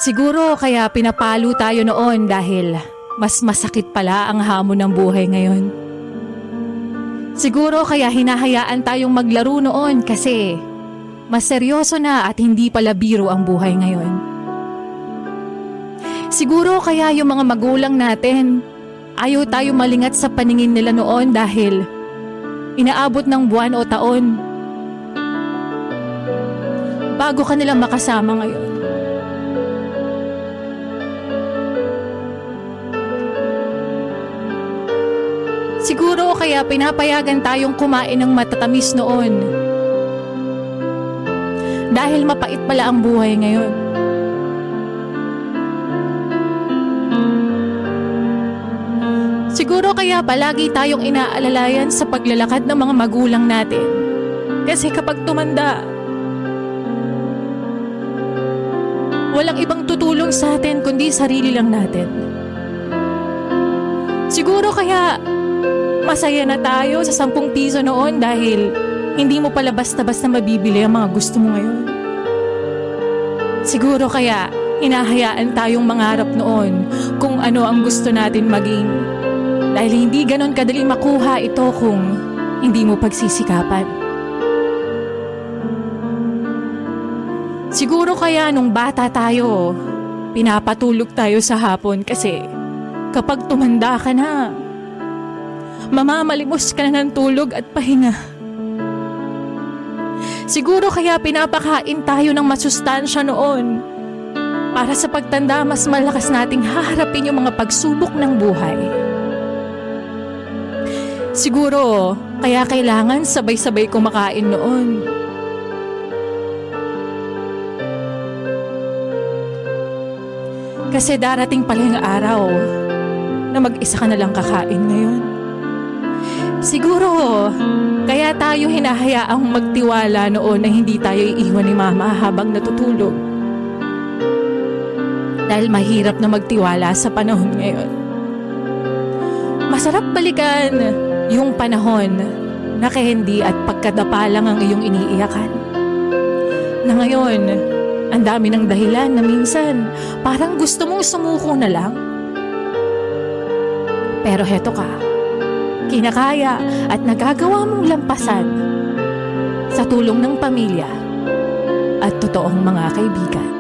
Siguro kaya pinapalo tayo noon dahil mas masakit pala ang hamon ng buhay ngayon. Siguro kaya hinahayaan tayong maglaro noon kasi mas seryoso na at hindi pala biro ang buhay ngayon. Siguro kaya yung mga magulang natin, ayaw tayo malingat sa paningin nila noon dahil inaabot ng buwan o taon bago ka nila makasama ngayon. Siguro kaya pinapayagan tayong kumain ng matatamis noon dahil mapait pala ang buhay ngayon. Siguro kaya palagi tayong inaalalayan sa paglalakad ng mga magulang natin kasi kapag tumanda, walang ibang tutulong sa atin kundi sarili lang natin. Siguro kaya masaya na tayo sa 10 piso noon dahil hindi mo pala basta-basta mabibili ang mga gusto mo ngayon. Siguro kaya hinahayaan tayong mangarap noon kung ano ang gusto natin maging dahil hindi ganon kadali makuha ito kung hindi mo pagsisikapan. Siguro kaya nung bata tayo, pinapatulog tayo sa hapon kasi kapag tumanda ka na, mamamalimos ka na ng tulog at pahinga. Siguro kaya pinapakain tayo ng masustansya noon para sa pagtanda mas malakas nating haharapin yung mga pagsubok ng buhay. Siguro kaya kailangan sabay-sabay kumakain noon. Kasi darating pala yung araw na mag-isa ka na lang kakain ngayon. Siguro, kaya tayo hinahayaang magtiwala noon na hindi tayo iiwan ni Mama habang natutulog. Dahil mahirap na magtiwala sa panahon ngayon. Masarap balikan yung panahon na candy at pagkadapa lang ang iyong iniiyakan. Na ngayon, ang dami ng dahilan na minsan parang gusto mong sumuko na lang. Pero heto ka. Kinakaya at nagagawa mong lampasan sa tulong ng pamilya at totoong mga kaibigan.